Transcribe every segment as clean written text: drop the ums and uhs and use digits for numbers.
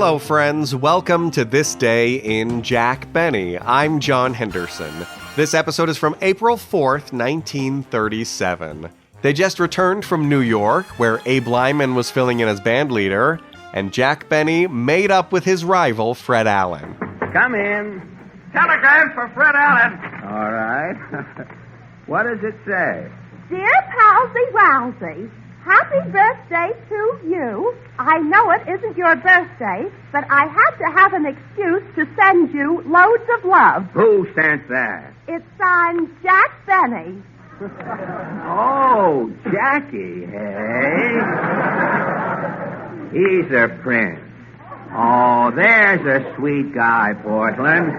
Hello, friends. Welcome to This Day in Jack Benny. I'm John Henderson. This episode is from April 4th, 1937. They just returned from New York, where Abe Lyman was filling in as band leader, and Jack Benny made up with his rival, Fred Allen. Come in. Telegram for Fred Allen. All right. What does it say? Dear Palsy Wowsy, happy birthday to you. I know it isn't your birthday, but I had to have an excuse to send you loads of love. Who sent that? It's signed Jack Benny. Oh, Jackie, hey? He's a prince. Oh, there's a sweet guy, Portland.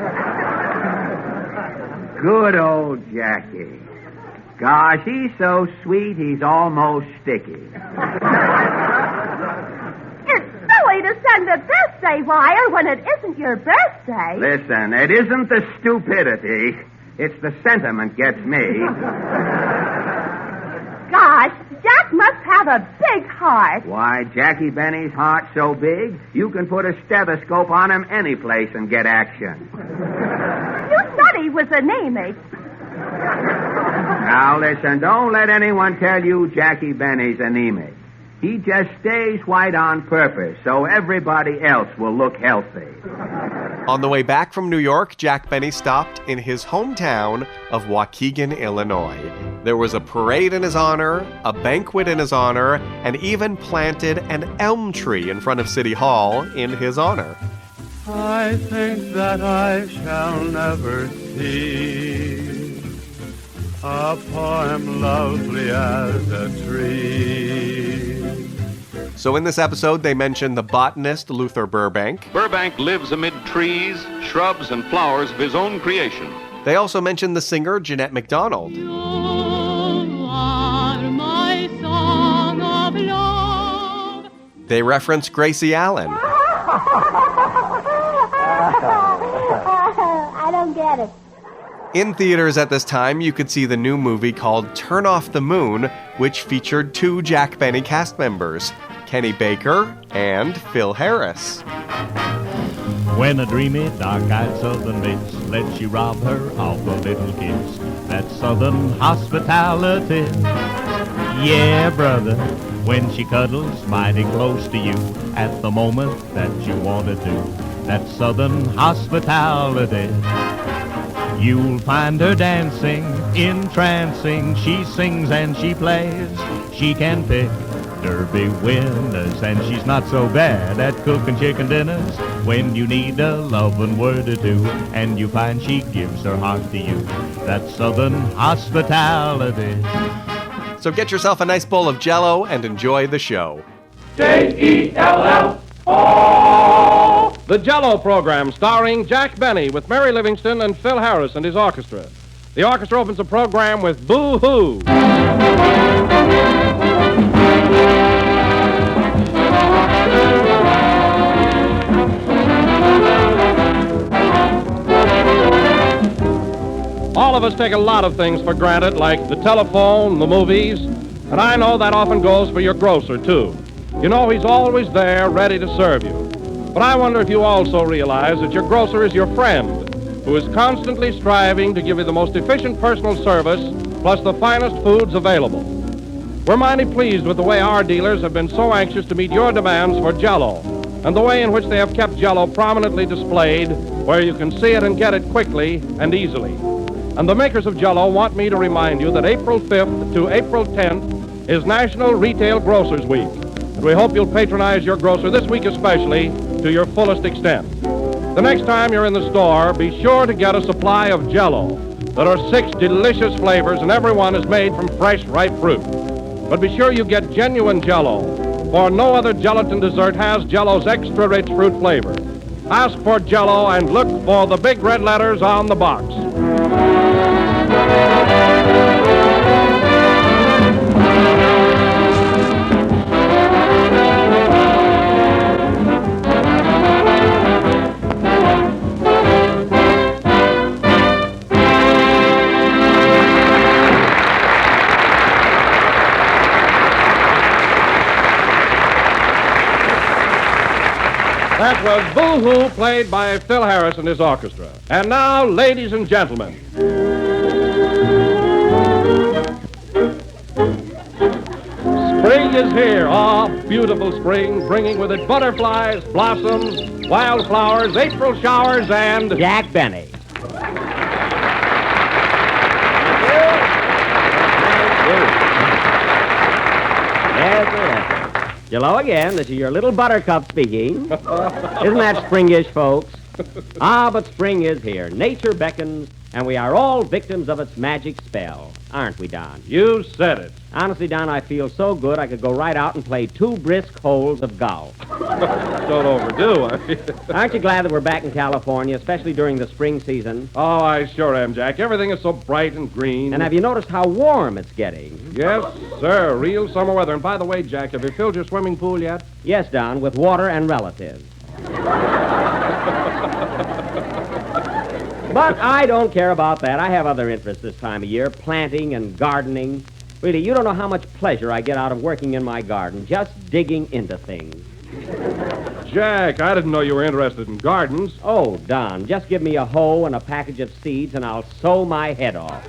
Good old Jackie. Gosh, he's so sweet, he's almost sticky. It's silly to send a birthday wire when it isn't your birthday. Listen, it isn't the stupidity. It's the sentiment gets me. Gosh, Jack must have a big heart. Why, Jackie Benny's heart so big, you can put a stethoscope on him any place and get action. You said he was anemic. Now, listen, don't let anyone tell you Jackie Benny's anemic. He just stays white on purpose so everybody else will look healthy. On the way back from New York, Jack Benny stopped in his hometown of Waukegan, Illinois. There was a parade in his honor, a banquet in his honor, and even planted an elm tree in front of City Hall in his honor. I think that I shall never see a poem lovely as a tree. So in this episode, they mention the botanist Luther Burbank. Burbank lives amid trees, shrubs, and flowers of his own creation. They also mention the singer Jeanette MacDonald. You are my song of love. They reference Gracie Allen. I don't get it. In theaters at this time, you could see the new movie called Turn Off the Moon, which featured two Jack Benny cast members, Kenny Baker and Phil Harris. When a dreamy, dark-eyed southern miss lets you rob her of a little kiss, that's southern hospitality. Yeah, brother, when she cuddles mighty close to you at the moment that you want to do, that's southern hospitality. You'll find her dancing, entrancing, she sings and she plays. She can pick Derby winners, and she's not so bad at cooking chicken dinners. When you need a loving word or two, and you find she gives her heart to you, that's southern hospitality. So get yourself a nice bowl of Jell-O and enjoy the show. J-E-L-L-O. The Jell-O program starring Jack Benny with Mary Livingston and Phil Harris and his orchestra. The orchestra opens the program with Boo Hoo. All of us take a lot of things for granted, like the telephone, the movies, and I know that often goes for your grocer, too. You know he's always there, ready to serve you. But I wonder if you also realize that your grocer is your friend, who is constantly striving to give you the most efficient personal service, plus the finest foods available. We're mighty pleased with the way our dealers have been so anxious to meet your demands for Jell-O, and the way in which they have kept Jell-O prominently displayed, where you can see it and get it quickly and easily. And the makers of Jell-O want me to remind you that April 5th to April 10th is National Retail Grocers Week. And we hope you'll patronize your grocer this week especially to your fullest extent. The next time you're in the store, be sure to get a supply of Jell-O. There are 6 delicious flavors, and every one is made from fresh, ripe fruit. But be sure you get genuine Jell-O, for no other gelatin dessert has Jell-O's extra rich fruit flavor. Ask for Jell-O and look for the big red letters on the box. That was Boo-Hoo, played by Phil Harris and his orchestra. And now, ladies and gentlemen. Spring is here. Ah, beautiful spring, bringing with it butterflies, blossoms, wildflowers, April showers, and... Jack Benny. Yes, sir. Hello again. This is your little buttercup speaking. Isn't that springish, folks? Ah, but spring is here. Nature beckons, and we are all victims of its magic spell. Aren't we, Don? You said it. Honestly, Don, I feel so good I could go right out and play 2 brisk holes of golf. Don't overdo it. Aren't you glad that we're back in California, especially during the spring season? Oh, I sure am, Jack. Everything is so bright and green. And have you noticed how warm it's getting? Yes, sir. Real summer weather. And by the way, Jack, have you filled your swimming pool yet? Yes, Don, with water and relatives. But I don't care about that. I have other interests this time of year, planting and gardening. Really, you don't know how much pleasure I get out of working in my garden, just digging into things. Jack, I didn't know you were interested in gardens. Oh, Don, just give me a hoe and a package of seeds and I'll sow my head off.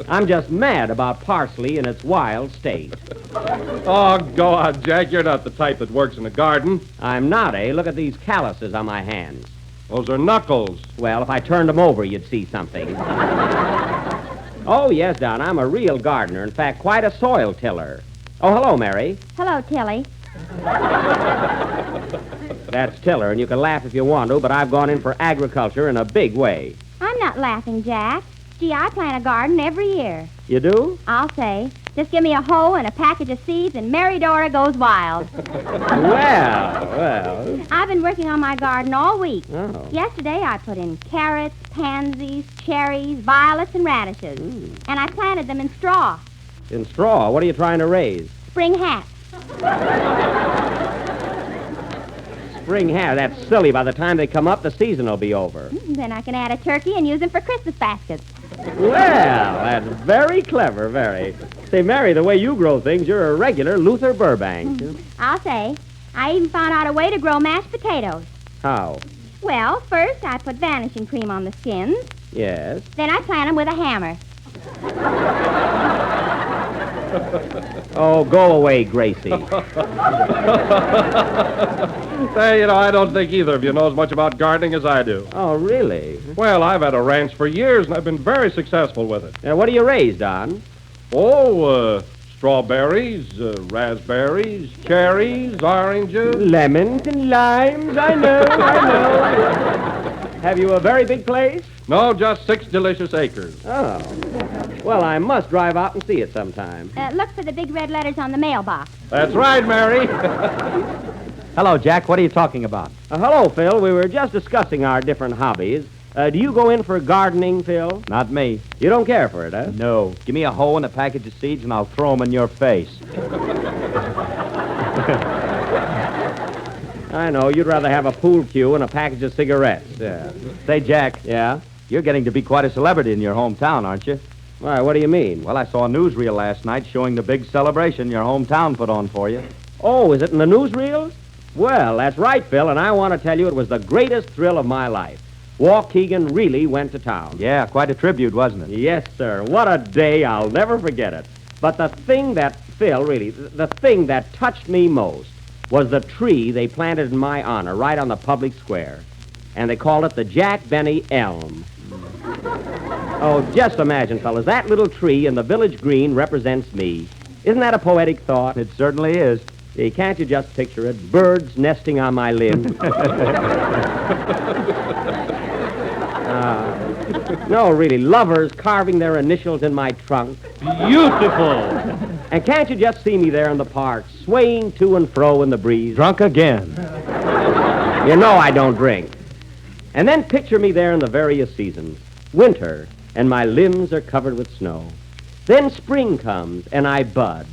I'm just mad about parsley in its wild state. Oh, go on, Jack. You're not the type that works in a garden. I'm not, eh? Look at these calluses on my hands. Those are knuckles. Well, if I turned them over, you'd see something. Oh, yes, Don, I'm a real gardener. In fact, quite a soil tiller. Oh, hello, Mary. Hello, Tilly. That's Tiller, and you can laugh if you want to, but I've gone in for agriculture in a big way. I'm not laughing, Jack. Gee, I plant a garden every year. You do? I'll say. Just give me a hoe and a package of seeds, and Mary Dora goes wild. Well. I've been working on my garden all week. Oh. Yesterday, I put in carrots, pansies, cherries, violets, and radishes. And I planted them in straw. In straw? What are you trying to raise? Spring hats. Spring hat? That's silly. By the time they come up, the season will be over. Then I can add a turkey and use them for Christmas baskets. Well, that's very clever, very. Say, Mary, the way you grow things, you're a regular Luther Burbank. I'll say. I even found out a way to grow mashed potatoes. How? Well, first I put vanishing cream on the skins. Yes. Then I plant them with a hammer. Oh, go away, Gracie. Say, I don't think either of you know as much about gardening as I do. Oh, really? Well, I've had a ranch for years, and I've been very successful with it. Now, what do you raise, Don? Oh, strawberries, raspberries, cherries, oranges. Lemons and limes, I know. Have you a very big place? No, just 6 delicious acres. Oh. Well, I must drive out and see it sometime. Look for the big red letters on the mailbox. That's right, Mary. Hello, Jack. What are you talking about? Hello, Phil. We were just discussing our different hobbies. Do you go in for gardening, Phil? Not me. You don't care for it, huh? No. Give me a hoe and a package of seeds, and I'll throw them in your face. I know. You'd rather have a pool cue and a package of cigarettes. Yeah. Say, Jack. Yeah? You're getting to be quite a celebrity in your hometown, aren't you? Why, what do you mean? Well, I saw a newsreel last night showing the big celebration your hometown put on for you. Oh, is it in the newsreels? Well, that's right, Phil, and I want to tell you it was the greatest thrill of my life. Waukegan really went to town. Yeah, quite a tribute, wasn't it? Yes, sir. What a day. I'll never forget it. But the thing that, Phil, really, the thing that touched me most was the tree they planted in my honor right on the public square. And they called it the Jack Benny Elm. Oh, just imagine, fellas, that little tree in the village green represents me. Isn't that a poetic thought? It certainly is. Gee, can't you just picture it? Birds nesting on my limb. No, really, lovers carving their initials in my trunk. Beautiful. And can't you just see me there in the park, swaying to and fro in the breeze? Drunk again. You know I don't drink. And then picture me there in the various seasons. Winter, and my limbs are covered with snow. Then spring comes, and I bud.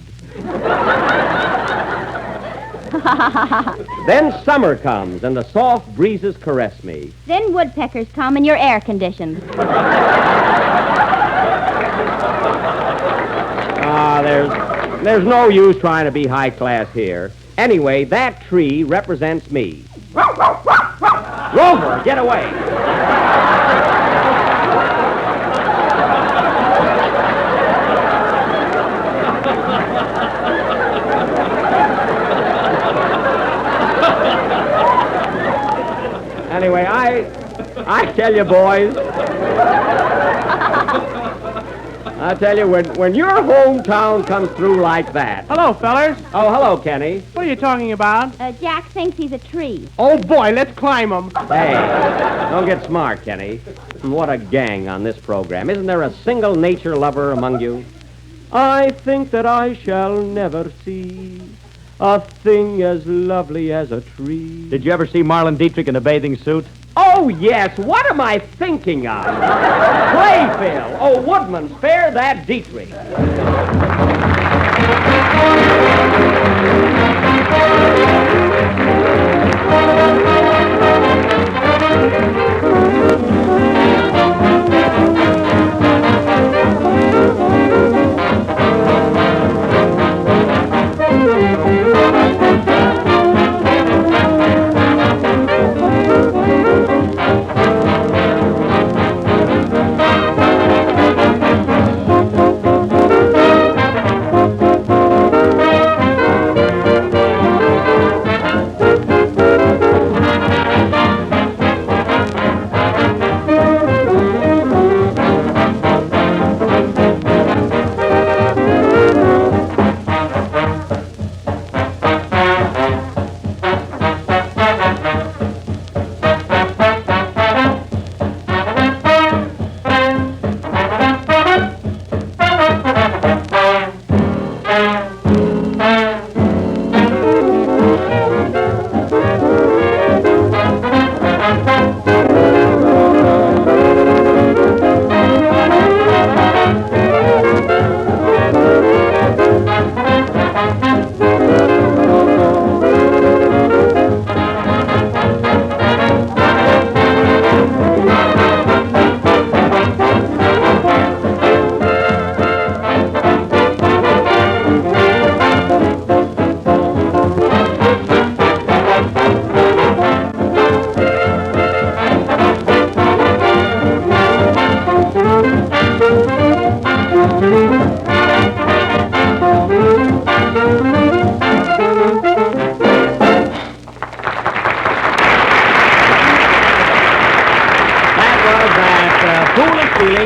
Then summer comes, and the soft breezes caress me. Then woodpeckers come and you're air conditioned. There's no use trying to be high class here. Anyway, that tree represents me. Rover, get away. Anyway, I tell you, boys, I tell you, when your hometown comes through like that. Hello, fellers. Oh, hello, Kenny. What are you talking about? Jack thinks he's a tree. Oh, boy, let's climb him. Hey, don't get smart, Kenny. What a gang on this program. Isn't there a single nature lover among you? I think that I shall never see a thing as lovely as a tree. Did you ever see Marlon Dietrich in a bathing suit? Oh, yes. What am I thinking of? Play, Phil. Oh, Woodman, spare that Dietrich.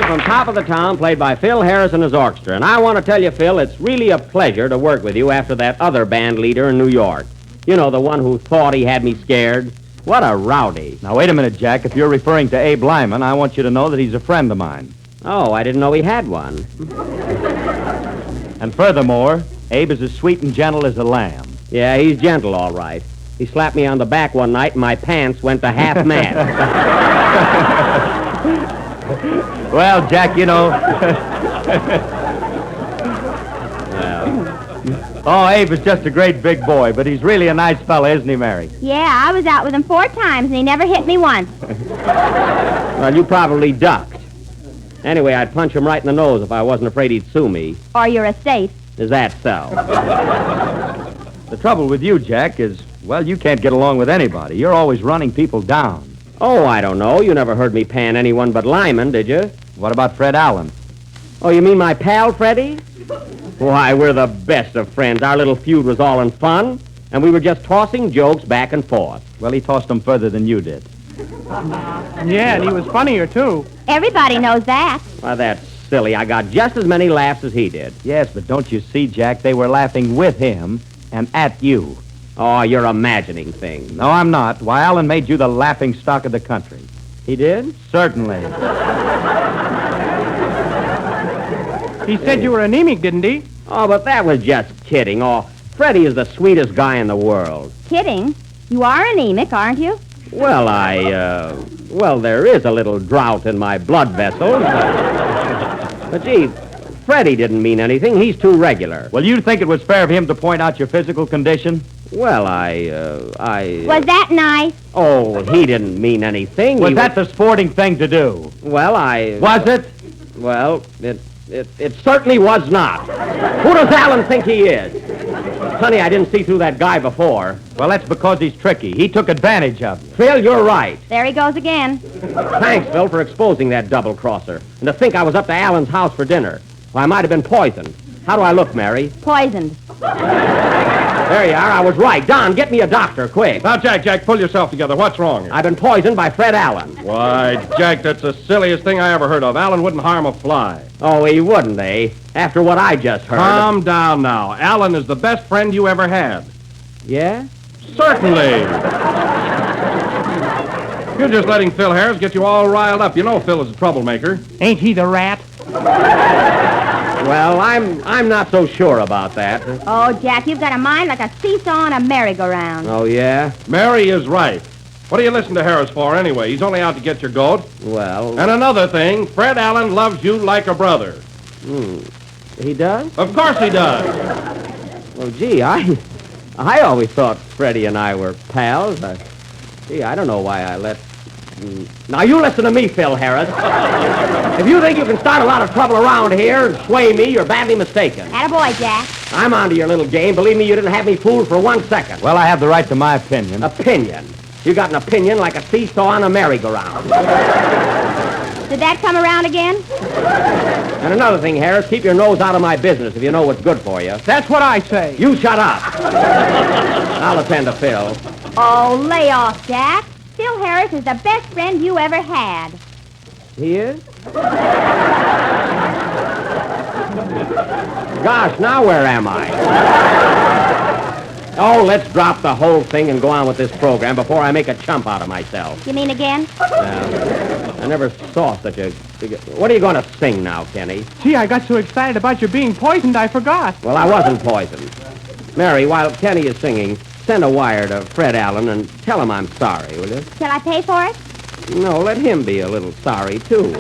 From Top of the Town, played by Phil Harris and his orchestra. And I want to tell you, Phil, it's really a pleasure to work with you after that other band leader in New York. You know, the one who thought he had me scared. What a rowdy. Now, wait a minute, Jack. If you're referring to Abe Lyman, I want you to know that he's a friend of mine. Oh, I didn't know he had one. And furthermore, Abe is as sweet and gentle as a lamb. Yeah, he's gentle, all right. He slapped me on the back one night and my pants went to half mast. Well, Jack, you know... Oh, Abe is just a great big boy, but he's really a nice fella, isn't he, Mary? Yeah, I was out with him 4 times, and he never hit me once. Well, you probably ducked. Anyway, I'd punch him right in the nose if I wasn't afraid he'd sue me. Or your estate. Is that so? The trouble with you, Jack, is, well, you can't get along with anybody. You're always running people down. Oh, I don't know. You never heard me pan anyone but Lyman, did you? What about Fred Allen? Oh, you mean my pal, Freddie? Why, we're the best of friends. Our little feud was all in fun, and we were just tossing jokes back and forth. Well, he tossed them further than you did. Yeah, and he was funnier, too. Everybody knows that. Why, that's silly. I got just as many laughs as he did. Yes, but don't you see, Jack, they were laughing with him and at you. Oh, you're imagining things. No, I'm not. Why, Allen made you the laughing stock of the country. He did? Certainly. He said you were anemic, didn't he? Oh, but that was just kidding. Oh, Freddie is the sweetest guy in the world. Kidding? You are anemic, aren't you? Well, well, there is a little drought in my blood vessels. But gee, Freddie didn't mean anything. He's too regular. Well, you think it was fair of him to point out your physical condition? Well, Was that nice? Oh, he didn't mean anything. Was that the sporting thing to do? Well, Was it? Well, it certainly was not. Who does Allen think he is? Honey, I didn't see through that guy before. Well, that's because he's tricky. He took advantage of you. Phil, you're right. There he goes again. Thanks, Phil, for exposing that double-crosser. And to think I was up to Alan's house for dinner. Well, I might have been poisoned. How do I look, Mary? Poisoned. There you are. I was right. Don, get me a doctor, quick. Now, Jack, pull yourself together. What's wrong here? I've been poisoned by Fred Allen. Why, Jack, that's the silliest thing I ever heard of. Alan wouldn't harm a fly. Oh, he wouldn't, eh? After what I just heard. Calm down now. Alan is the best friend you ever had. Yeah? Certainly. You're just letting Phil Harris get you all riled up. You know Phil is a troublemaker. Ain't he the rat? Well, I'm not so sure about that. Oh, Jack, you've got a mind like a seesaw on a merry-go-round. Oh, yeah? Mary is right. What do you listen to Harris for anyway? He's only out to get your goat. Well... And another thing, Fred Allen loves you like a brother. He does? Of course he does. Well, gee, I always thought Freddie and I were pals. I don't know why I let... Now, you listen to me, Phil Harris. If you think you can start a lot of trouble around here and sway me, you're badly mistaken. Attaboy, Jack. I'm onto your little game. Believe me, you didn't have me fooled for 1 second. Well, I have the right to my opinion. Opinion? You got an opinion like a seesaw on a merry-go-round. Did that come around again? And another thing, Harris, keep your nose out of my business if you know what's good for you. That's what I say. You shut up. I'll attend to Phil. Oh, lay off, Jack. Phil Harris is the best friend you ever had. He is? Gosh, now where am I? Oh, let's drop the whole thing and go on with this program before I make a chump out of myself. You mean again? I never saw such a... What are you going to sing now, Kenny? Gee, I got so excited about you being poisoned, I forgot. Well, I wasn't poisoned. Mary, while Kenny is singing, send a wire to Fred Allen and tell him I'm sorry, will you? Shall I pay for it? No, let him be a little sorry, too.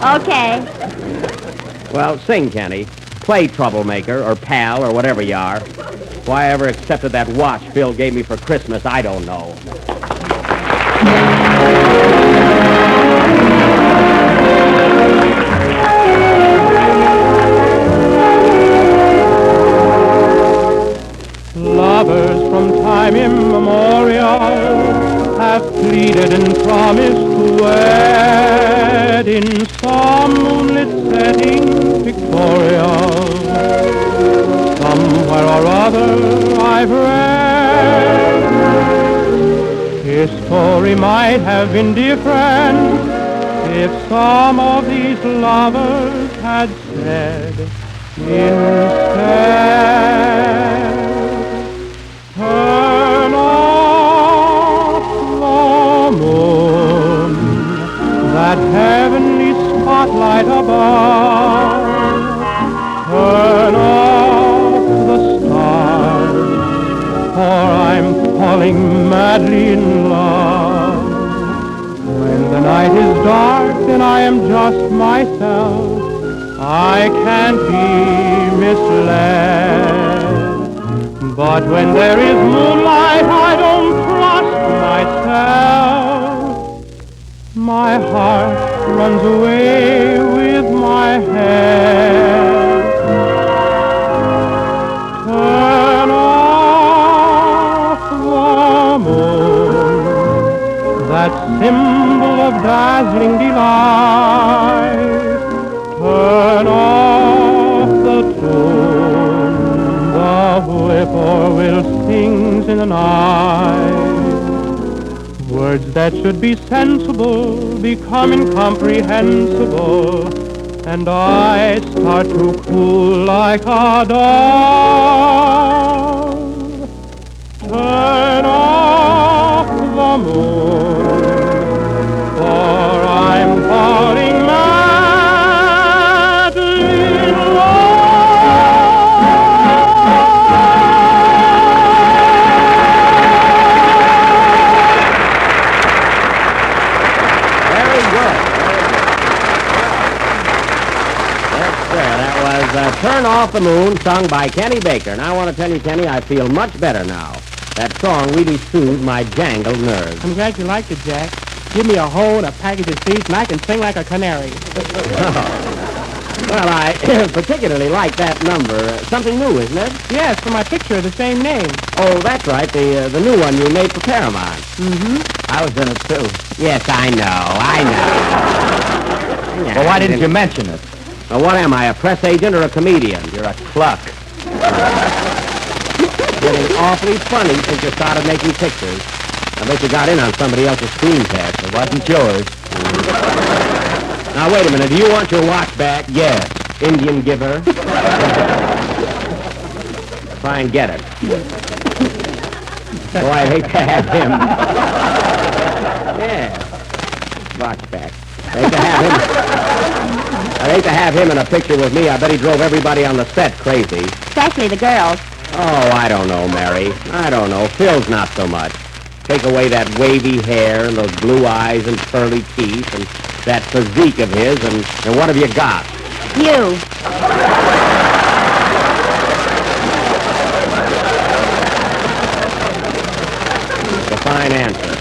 Okay. Well, sing, Kenny. Play troublemaker or pal or whatever you are. Why I ever accepted that watch Phil gave me for Christmas, I don't know. Lovers from time immemorial have pleaded and promised to wed in some moonlit setting pictorial. Somewhere or other I've read his story might have been different if some of these lovers had said instead, turn off the moon, that heavenly spotlight above, turn off the stars, for I'm falling madly in love. When the night is dark and I am just myself, I can't be misled. But when there is moonlight, I don't trust myself. My heart runs away with my head. Turn off the moon, that symbol of dazzling delight. Turn off the tune the whippoorwill sings in the night. Words that should be sensible become incomprehensible, and I start to cool like a dove. Turn off the moon, for I'm falling madly in Very good. That was Turn Off the Moon, sung by Kenny Baker. And I want to tell you, Kenny, I feel much better now. That song really soothed my jangled nerves. I'm glad you liked it, Jack. Give me a hoe and a package of seeds, and I can sing like a canary. Well, I particularly like that number. Something new, isn't it? Yes, for my picture of the same name. Oh, that's right. The new one you made for Paramount. Mm-hmm. I was in it, too. Yes, I know. Well, why didn't you mention it? Well, what am I, a press agent or a comedian? You're a cluck. Getting awfully funny since you started making pictures. I bet you got in on somebody else's screen test. It wasn't yours. Now, wait a minute. Do you want your watch back? Yeah. Indian giver. Try and get it. Boy, I hate to have him. Yeah. Watch back. I hate to have him in a picture with me. I bet he drove everybody on the set crazy. Especially the girls. Oh, I don't know, Mary. I don't know. Phil's not so much. Take away that wavy hair and those blue eyes and pearly teeth and that physique of his, and what have you got? You. The fine answer.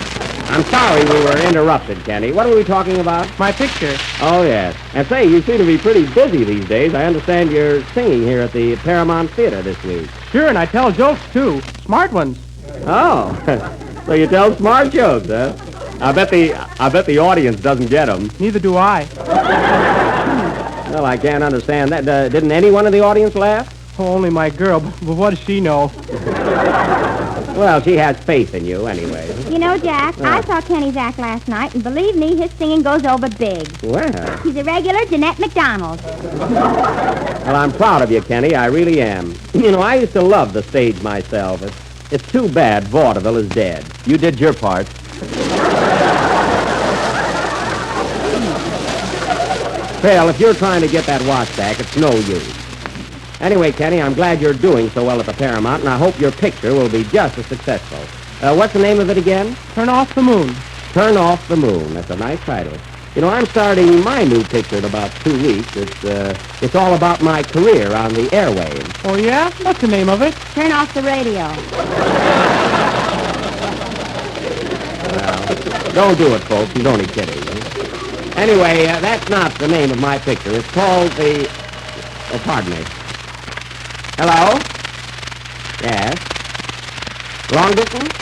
I'm sorry we were interrupted, Kenny. What were we talking about? My picture. Oh, yes. And say, you seem to be pretty busy these days. I understand you're singing here at the Paramount Theater this week. Sure, and I tell jokes, too. Smart ones. Oh, so you tell smart jokes, huh? I bet the audience doesn't get them. Neither do I. Well, I can't understand that. Didn't anyone in the audience laugh? Oh, only my girl, but what does she know? Well, she has faith in you anyway. You know, Jack, I saw Kenny's act last night, and believe me, his singing goes over big. Well. He's a regular Jeanette MacDonald. Well, I'm proud of you, Kenny. I really am. You know, I used to love the stage myself. It's too bad vaudeville is dead. You did your part. Phil, if you're trying to get that watch back, it's no use. Anyway, Kenny, I'm glad you're doing so well at the Paramount, and I hope your picture will be just as successful. What's the name of it again? Turn Off the Moon. Turn Off the Moon. That's a nice title. You know, I'm starting my new picture in about 2 weeks. It's all about my career on the airwaves. Oh, yeah? What's the name of it? Turn off the radio. Well, don't do it, folks. He's only kidding. Anyway, that's not the name of my picture. It's called the... Oh, pardon me. Hello? Yes? Long distance?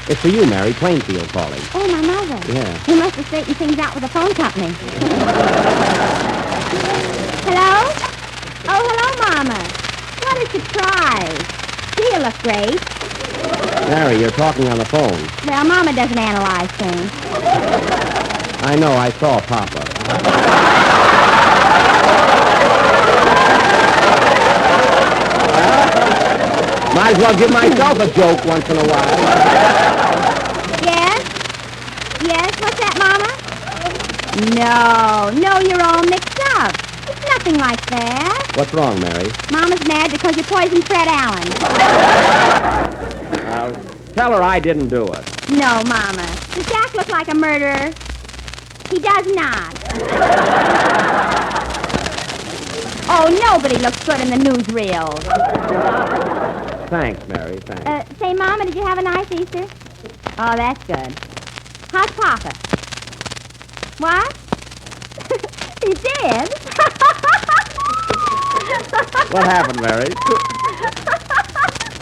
It's for you, Mary. Plainfield calling. Oh, my mother. Yeah. You must have straightened things out with the phone company. Hello? Oh, hello, Mama. What a surprise. You look great. Mary, you're talking on the phone. Well, Mama doesn't analyze things. I know. I saw Papa. Might as well give myself a joke once in a while. Yes? Yes, what's that, Mama? No, you're all mixed up. It's nothing like that. What's wrong, Mary? Mama's mad because you poisoned Fred Allen. Tell her I didn't do it. No, Mama. Does Jack look like a murderer? He does not. Oh, nobody looks good in the newsreel. Thanks, Mary, thanks. Say, Mama, did you have a nice Easter? Oh, that's good. How's Papa? What? He did? What happened, Mary?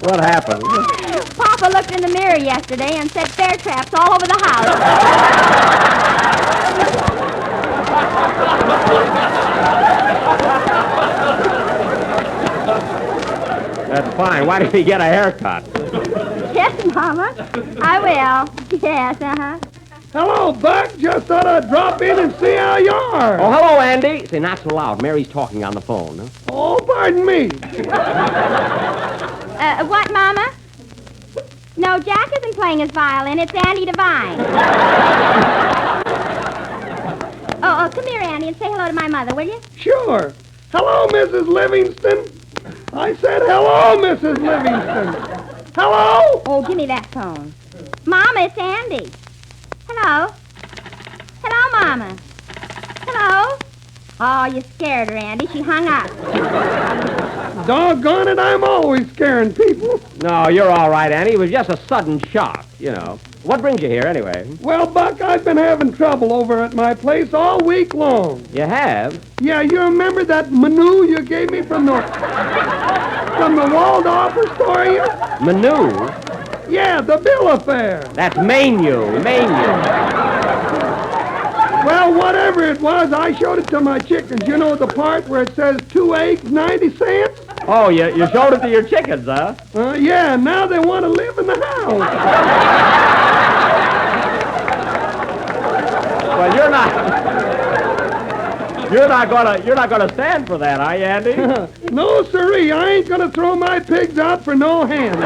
What happened? Papa looked in the mirror yesterday and said bear traps all over the house. That's fine. Why did he get a haircut? Yes, Mama. I will. Yes, uh-huh. Hello, Buck. Just thought I'd drop in and see how you are. Oh, hello, Andy. Say, not so loud. Mary's talking on the phone. Huh? Oh, pardon me. What, Mama? No, Jack isn't playing his violin. It's Andy Devine. Oh, come here, Andy, and say hello to my mother, will you? Sure. Hello, Mrs. Livingston. I said hello, Mrs. Livingston. Hello? Oh, give me that phone. Mama, it's Andy. Hello? Hello, Mama. Hello? Oh, you scared her, Andy. She hung up. Doggone it, I'm always scaring people. No, you're all right, Andy. It was just a sudden shock, you know. What brings you here, anyway? Well, Buck, I've been having trouble over at my place all week long. You have? Yeah, you remember that menu you gave me from the Waldorf Astoria? Menu? Yeah, the bill of fare. That's menu. Well, whatever it was, I showed it to my chickens. You know the part where it says 2 eggs, 90 cents? Oh, you showed it to your chickens, huh? Yeah, now they want to live in the house. Well, you're not gonna stand for that, are you, Andy? No, sirree, I ain't gonna throw my pigs out for no hen.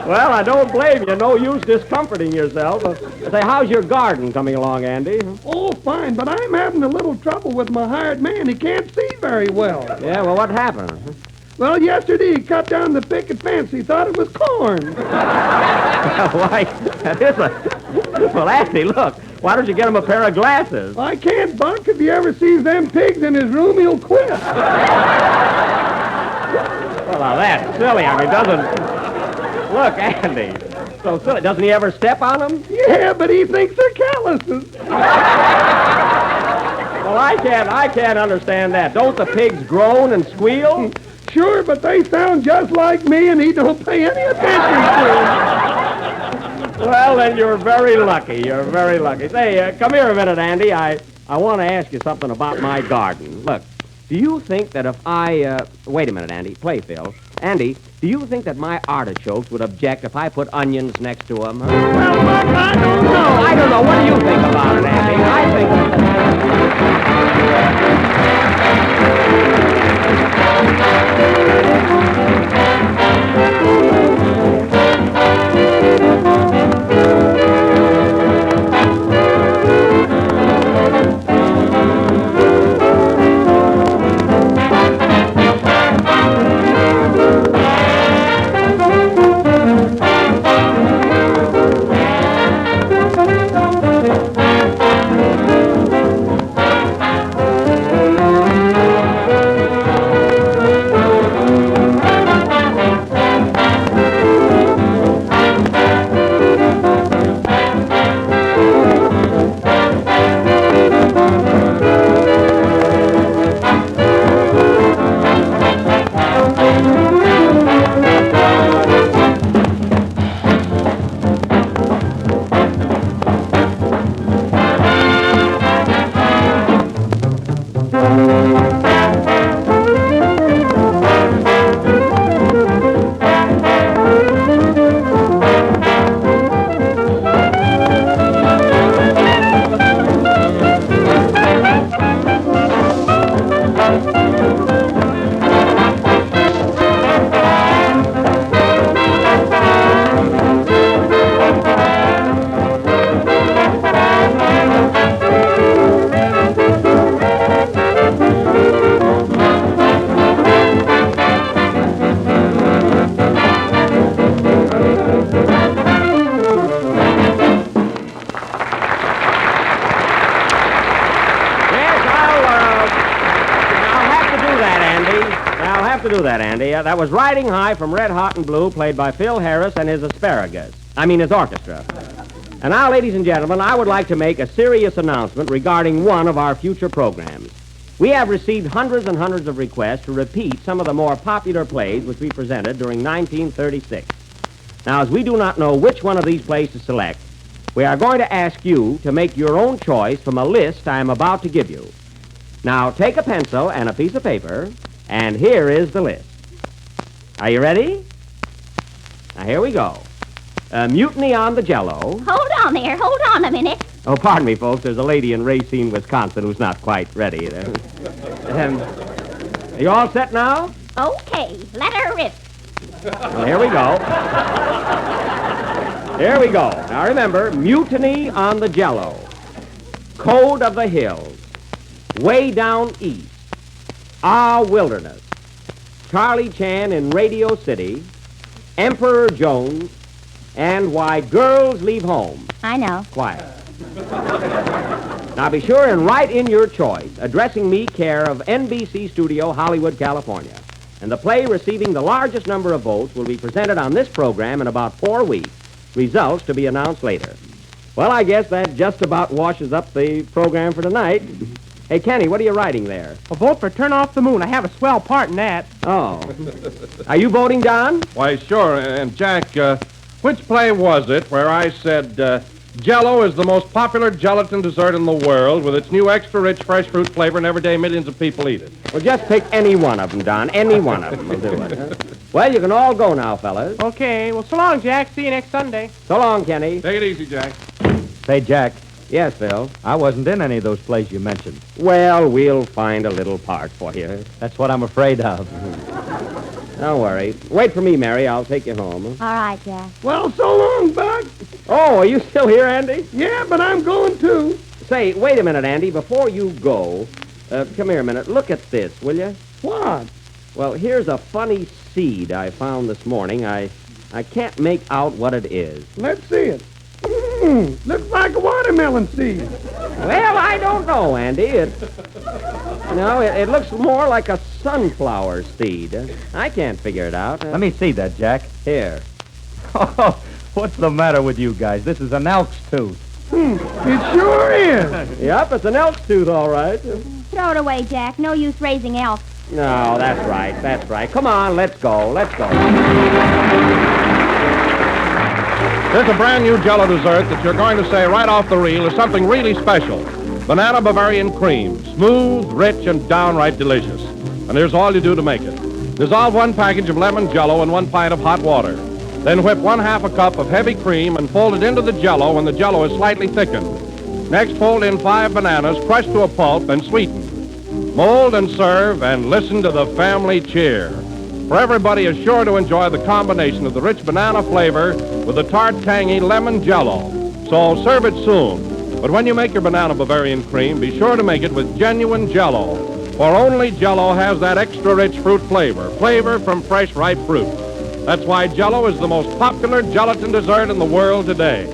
Well, I don't blame you. No use discomforting yourself. Say, how's your garden coming along, Andy? Oh, fine, but I'm having a little trouble with my hired man. He can't see very well. Yeah, well, what happened? Well, yesterday he cut down the picket fence. He thought it was corn. Why, that is a... Well, Andy, look, why don't you get him a pair of glasses? I can't, Buck. If he ever sees them pigs in his room, he'll quit. Well, now, that's silly. I mean, doesn't... Look, Andy, so silly. Doesn't he ever step on them? Yeah, but he thinks they're calluses. Well, I can't understand that. Don't the pigs groan and squeal? Sure, but they sound just like me, and he don't pay any attention to them. Well, then you're very lucky. You're very lucky. Say, come here a minute, Andy. I want to ask you something about my garden. Look, do you think that if I... Wait a minute, Andy. Play, Phil. Andy, do you think that my artichokes would object if I put onions next to them? Huh? Well, Buck, I don't know. I don't know. What do you think about it, Andy? I think... to do that, Andy. That was Riding High from Red Hot and Blue, played by Phil Harris and his his orchestra. And now, ladies and gentlemen, I would like to make a serious announcement regarding one of our future programs. We have received hundreds and hundreds of requests to repeat some of the more popular plays which we presented during 1936. Now, as we do not know which one of these plays to select, we are going to ask you to make your own choice from a list I am about to give you. Now, take a pencil and a piece of paper, and here is the list. Are you ready? Now, here we go. Mutiny on the Jello. Hold on there. Hold on a minute. Oh, pardon me, folks. There's a lady in Racine, Wisconsin who's not quite ready. Are you all set now? Okay. Let her rip. Well, here we go. Here we go. Now, remember, Mutiny on the Jello. Code of the Hills. Way Down East. Our Wilderness. Charlie Chan in Radio City. Emperor Jones. And Why Girls Leave Home. I know. Quiet. Now be sure and write in your choice, addressing me care of NBC Studio, Hollywood, California. And the play receiving the largest number of votes will be presented on this program in about 4 weeks, Results to be announced later. Well, I guess that just about washes up the program for tonight. Hey, Kenny, what are you writing there? A vote for Turn Off the Moon. I have a swell part in that. Oh. Are you voting, Don? Why, sure. And, Jack, which play was it where I said Jell-O is the most popular gelatin dessert in the world with its new extra-rich fresh fruit flavor, and every day millions of people eat it? Well, just pick any one of them, Don. Any one of them will do it. Well, you can all go now, fellas. Okay. Well, so long, Jack. See you next Sunday. So long, Kenny. Take it easy, Jack. Say, Jack, Yes, Phil. I wasn't in any of those plays you mentioned. Well, we'll find a little part for you. That's what I'm afraid of. Don't worry. Wait for me, Mary. I'll take you home. All right, Jack. Well, so long, Buck. Oh, are you still here, Andy? Yeah, but I'm going too. Say, wait a minute, Andy. Before you go, come here a minute. Look at this, will you? What? Well, here's a funny seed I found this morning. I can't make out what it is. Let's see it. Looks like a watermelon seed. Well, I don't know, Andy. It looks more like a sunflower seed. I can't figure it out. Let me see that, Jack. Here. Oh, what's the matter with you guys? This is an elk's tooth. It sure is. Yep, it's an elk's tooth, all right. Throw it away, Jack. No use raising elk. No, that's right. That's right. Come on, let's go. Let's go. There's a brand new Jell-O dessert that you're going to say right off the reel is something really special. Banana Bavarian cream. Smooth, rich, and downright delicious. And here's all you do to make it. Dissolve 1 package of lemon Jell-O in 1 pint of hot water. Then whip 1/2 a cup of heavy cream and fold it into the Jell-O when the Jell-O is slightly thickened. Next, fold in 5 bananas, crushed to a pulp, and sweeten. Mold and serve, and listen to the family cheer. For everybody is sure to enjoy the combination of the rich banana flavor with the tart, tangy lemon Jell-O. So serve it soon. But when you make your Banana Bavarian cream, be sure to make it with genuine Jell-O. For only Jell-O has that extra rich fruit flavor from fresh, ripe fruit. That's why Jell-O is the most popular gelatin dessert in the world today.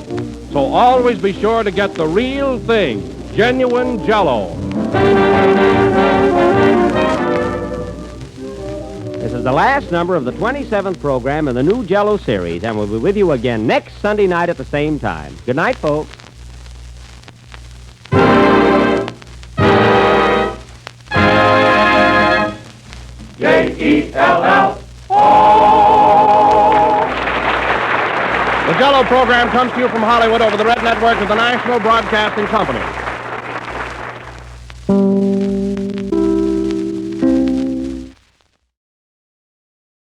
So always be sure to get the real thing, genuine Jell-O. This is the last number of the 27th program in the new Jell-O series, and we'll be with you again next Sunday night at the same time. Good night, folks. Jell-O. The Jell-O program comes to you from Hollywood over the Red Network of the National Broadcasting Company.